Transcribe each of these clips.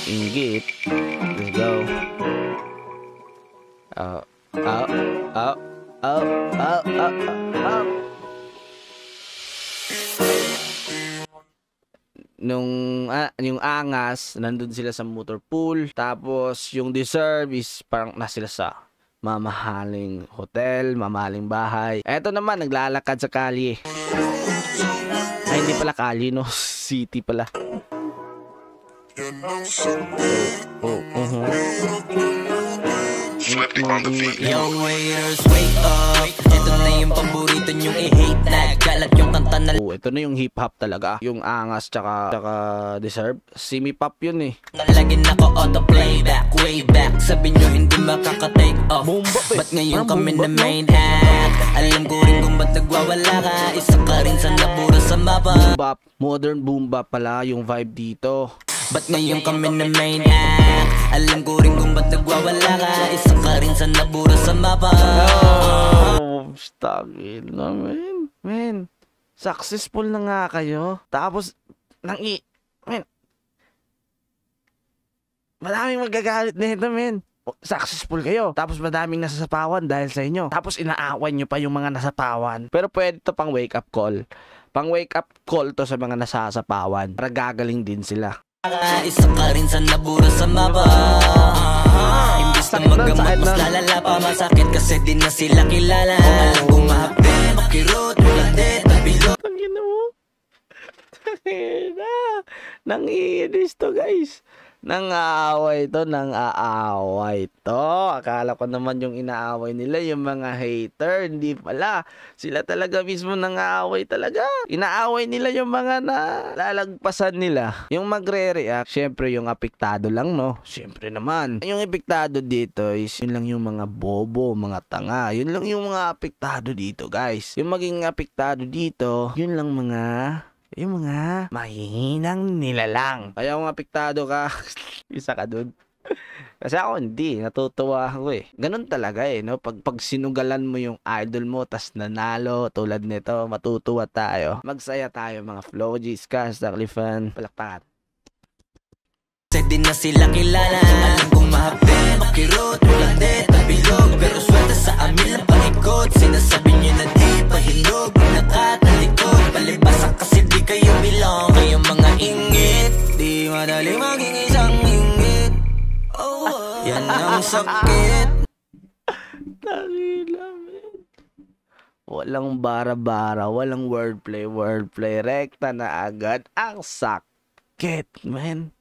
inggit. Let's go. Oh, oh, oh, oh, oh, oh, oh. Yung angas, nandun sila sa motor pool. Tapos, yung deserve is parang nasa sila sa mamahaling hotel, mamahaling bahay. Eto naman, naglalakad sa kalye. Ay, hindi pala kalye, no? City pala. Yo waiters, wake up. Ito na yung paborito nyong i-hate na galat yung kanta na ito na yung hip-hop talaga. Yung angas tsaka deserve. Simi-pop yun eh. Nalagin ako auto-playback, way back. Sabi nyo hindi makaka-take off. Ba't ngayon kami na main act? Alam ko rin kung ba't nagwawala ka. Isa ka rin sa nabura sa mapa. Bop, modern boom bap pala yung vibe dito. Ba't ngayon kami na main act? Alam ko rin kung ba't nagwawala ka. Isa ka rin sa nabura sa mapa. Oh, stagin na, men. Successful na nga kayo. Tapos, men. Maraming magagalit nito, men. Successful kayo. Tapos madaming nasasapawan dahil sa inyo. Tapos inaawan nyo pa yung mga nasapawan. Pero pwede to pang wake up call. Pang wake up call to sa mga nasasapawan. Para gagaling din sila. Isa ka rin sa nabura sa mapa. Imbis na magamot, mas lalala pa. Masakit kasi di na sila kilala. Alam kong mahapi, makirot, ulande, tabilot. Tangin mo. Nangiinis to, guys. Nang-aaway to. Akala ko naman yung inaaway nila yung mga hater. Hindi pala. Sila talaga mismo nang-aaway talaga. Inaaway nila yung mga nalalagpasan nila. Yung magre-react, syempre yung apektado lang, no? Syempre naman. Yung apektado dito is yun lang yung mga bobo, mga tanga. Yun lang yung mga apektado dito, guys. Yung maging apektado dito, yun lang yung mga mahihinang nilalang. Kaya kung apektado ka, isa ka dun. Kasi ako hindi, natutuwa ako eh. Ganun talaga eh, no? Pag sinugalan mo yung idol mo, tas nanalo, tulad nito, matutuwa tayo. Magsaya tayo mga Flow G's, Cash, Taklifan, palakpakan. Kasi di na sila kilala. Alam kong mahapi, makirot, ulande, tabilog. Pero swerte sa amin lang pangikot. Sinasabi nyo na di pahinog, nakatalikod. Palibasan kasi di kayo bilang. Kayong mga ingit, di madali maging isang ingit. Yan ang sakit. Walang bara-bara, walang wordplay. Rekta na agad ang sakit, man.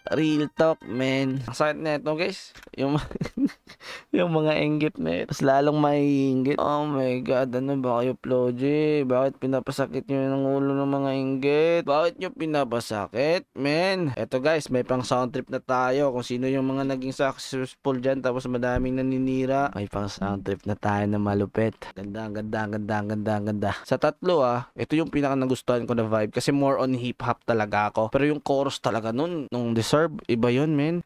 Real talk, man. Ang sakit na ito, guys. Yung mga inggit na ito. Tapos lalong maiinggit. Oh my God, ano ba kayo, Floji? Bakit pinapasakit nyo ng ulo ng mga inggit? Bakit nyo pinapasakit, man? Eto, guys, may pang sound trip na tayo. Kung sino yung mga naging successful dyan, tapos madaming naninira. May pang sound trip na tayo na malupit. Ganda. Sa tatlo, ito yung pinaka nagustuhan ko na vibe. Kasi more on hip-hop talaga ako. Pero yung chorus talaga nung deserve, iba yun, men.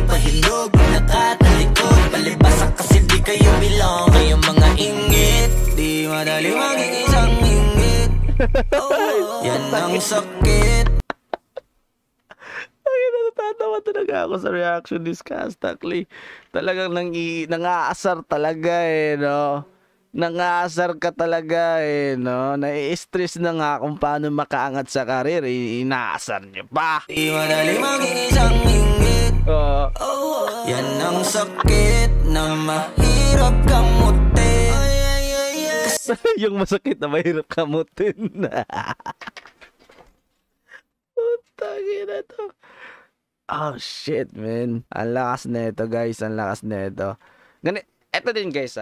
Pahinog, nakatalikod. Palibasan kasi di kayo bilang. Kayong mga ingit, di madali maging isang ingit. Yan ang sakit. Ay, natatawa talaga ako sa reaction ni Skastakli. Talagang nangaasar talaga eh, no? Nangasar ka talaga eh, no? Nai-stress na nga kung paano makaangat sa karir. Inaasar niyo pa. Di madali maging isang ingit. Yan ang sakit na mahirap kamutin. Yung masakit na mahirap kamutin. Putangin na to. Oh shit, man. Ang lakas na ito, guys. Ang lakas na ito. Eto din, guys,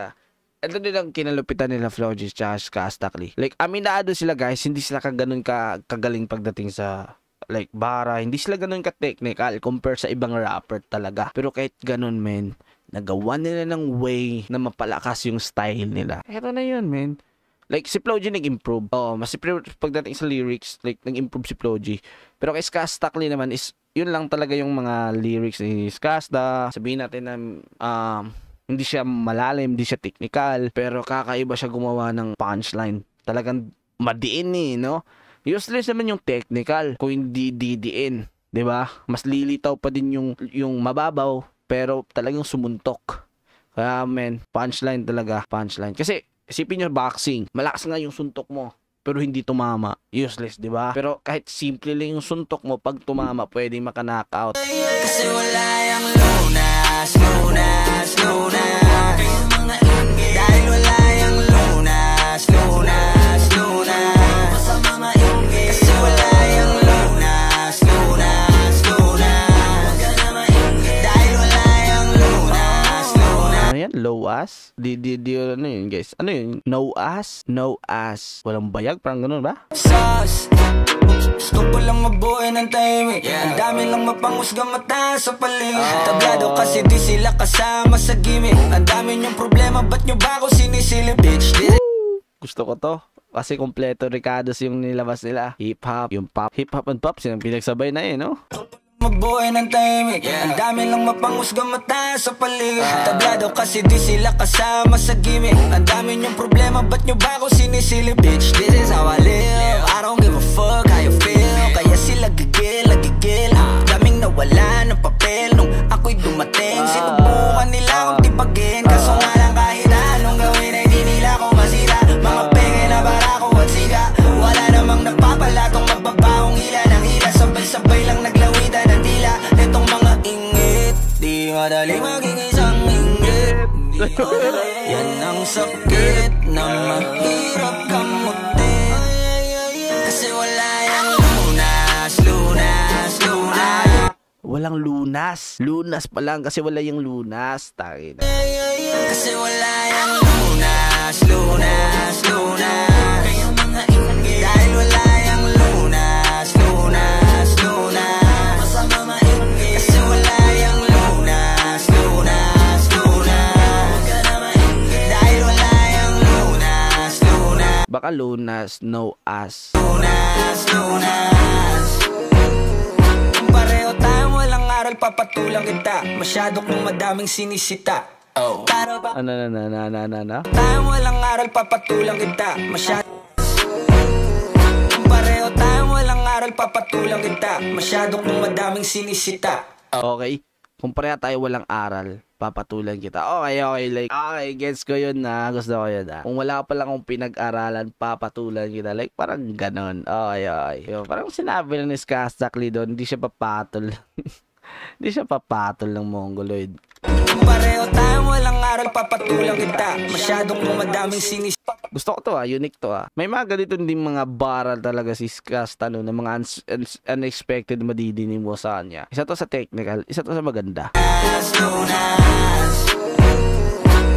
ito din ang kinalupitan nila Flow G's tsaka Skastakli. Like, aminado sila, guys, hindi sila kaganon kagaling pagdating sa like bara, hindi sila ganun ka-technical compare sa ibang rapper talaga. Pero kahit ganun, men, nagawa nila ng way na mapalakas yung style nila. Eto na yun, men. Like, si Flow G nag-improve. Oo, mas pagdating sa lyrics, like, nag-improve si Flow G. Pero kay Skastakli naman is, yun lang talaga yung mga lyrics ni Skasta. Sabihin natin na, hindi siya malalim, hindi siya technical, pero kakaiba siya gumawa ng punchline. Talagang madiin no? Useless naman yung technical kung hindi didiin. 'di ba? Mas lilitaw pa din yung mababaw, pero talagang sumuntok. Kaya men, punchline talaga, punchline. Kasi isipin nyo, boxing, malakas nga yung suntok mo, pero hindi tumama. Useless, 'di ba? Pero kahit simple lang yung suntok mo, pag tumama, pwedeng maka-knockout. Kasi wala yung lunas, lunas, lunas. Dahil wala yung lunas, lunas, lunas. Kasi wala yung lunas, lunas, lunas. Dahil wala yung lunas, lunas. Ano yan? Low ass? Ano yun, guys? Ano yun? No ass? No ass. Walang bayag? Parang ganun ba? Sauce. Gusto ko lang mabuhay ng tahimik. Ang dami lang mapangusga mata sa paligid. Tablado kasi di sila kasama sa gimmick. Ang dami niyong problema, ba't nyo ba ako sinisilip? Bitch, Gusto ko to. Kasi kompleto Ricardos yung nilabas nila. Hip-hop, yung pop. Hip-hop and pop, silang pinagsabay na no? mabuhay ng tahimik. Ang dami lang mapangusga mata sa paligid. Tablado kasi di sila kasama sa gimmick. Ang dami niyong problema, ba't nyo ba ako sinisilip? Bitch, this is how I live. I don't give a fuck how you feel. Kaya sila gigil. Daming nawala ng papel nung ako'y dumating. Sinubukan nila akong tipagin. Kaso nga lang kahit anong gawin ay di nila ako masira. Mga penge na barako at siga. Wala namang napapalatong magbabawang hila ng hila. Sabay-sabay lang naglawitan ng dila. Itong mga ingit, di madali maging isang ingit. Yan ang sakit na mahirap kamutin. Kasi wala yung lunas, lunas, lunas. Walang lunas. Lunas pa lang kasi wala yung lunas. Tangin. Kasi wala yung lunas, lunas, lunas. Kaya mga ingit. Dahil wala yung lunas, lunas, lunas. Masama maingit. Kasi wala yung lunas, lunas, lunas. Huwag ka na maingit. Dahil wala yung lunas, lunas. Baka lunas, no ass. Lunas, lunas. Kung pareho tayong walang aral, papatulang kita. Masyado kong madaming sinisita. Para ba Ano? tayong walang aral, papatulang kita. Masyado. Kung pareho tayong walang aral, papatulang kita. Masyado kong madaming sinisita. Okay? Kung pareha tayo walang aral, papatulan kita. Okay, like, okay, gets ko yun na. Gusto ko yun Kung wala pa lang akong pinag-aralan, papatulan kita. Like, parang ganon. Okay. Yung, parang sinabi lang ni Skastakli doon, hindi siya papatol. Hindi siya papatol ng Mongoloid. Kung pareho tayong walang aral, papatulang kita. Masyadong madaming sinisita. Gusto ko to unique to May mga ganito din mga baral talaga si Skasta no, na mga unexpected madidinig mo sa kanya. Isa to sa technical, isa to sa maganda.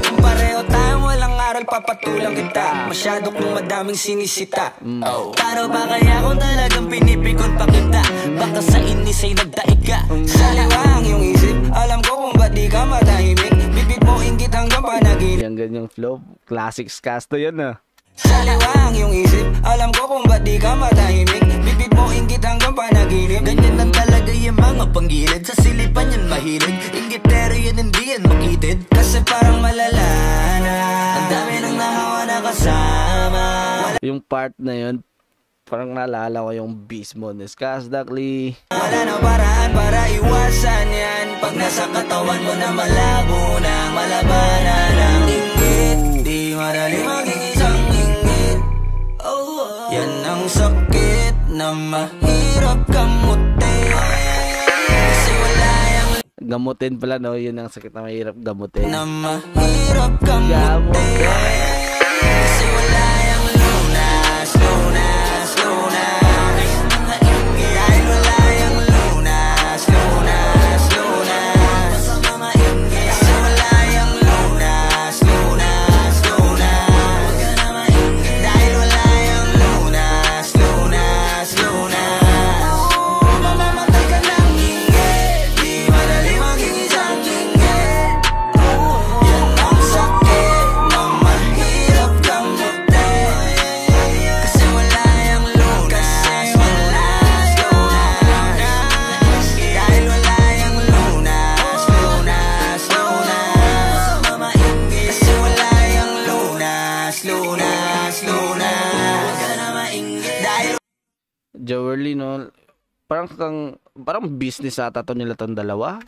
Kung pareho tayong walang aral, papatulang kita. Masyado kong madaming sinisita. Para ba kaya kung talagang pinipikon pa kita? Baka sa inis ay nagdaig ka. Sa liwang yung isip, alam ko kung ba't di ka matahimik. Bibig mo inggit hanggang panaginip. Yung ganyang flow, classic Skasta yun Sa liwang yung isip, alam ko kung ba't di ka matahimik. Bibig mo inggit hanggang panaginip. Ganyan lang talaga yung mga panggilid. Sa silipan yan mahilig. Inggitero yan, hindi yan makitid. Kasi parang malala na ang dami nang nahawa na kasama. Yung part na yun, parang naalala ko yung beast mo ni Skastakli. Wala na paraan para iwasan yan. Pag nasa katawan mo na malabo na malabanan ng inggit. Di madali maging isang inggit. Yan ang sakit na mahirap kamutin. Kasi wala yung Gamutin pala no, yun ang sakit na mahirap gamutin. na mahirap kamutin. Kasi wala yung lunas, lunas, lunas. Dahil wala yung lunas, lunas, lunas. Kasi wala yung lunas, lunas, lunas. Dahil wala yung lunas, lunas, lunas. Mamamatay ka ng inggit. Di madali maging isang inggit. Yan ang sakit na mahirap gamutin. Kasi wala yung lunas, lunas, lunas. Dahil wala yung lunas, lunas, lunas. Kasi wala yung lunas, lunas, lunas. Dahil Jowerly no, parang business ata to nila tong dalawa.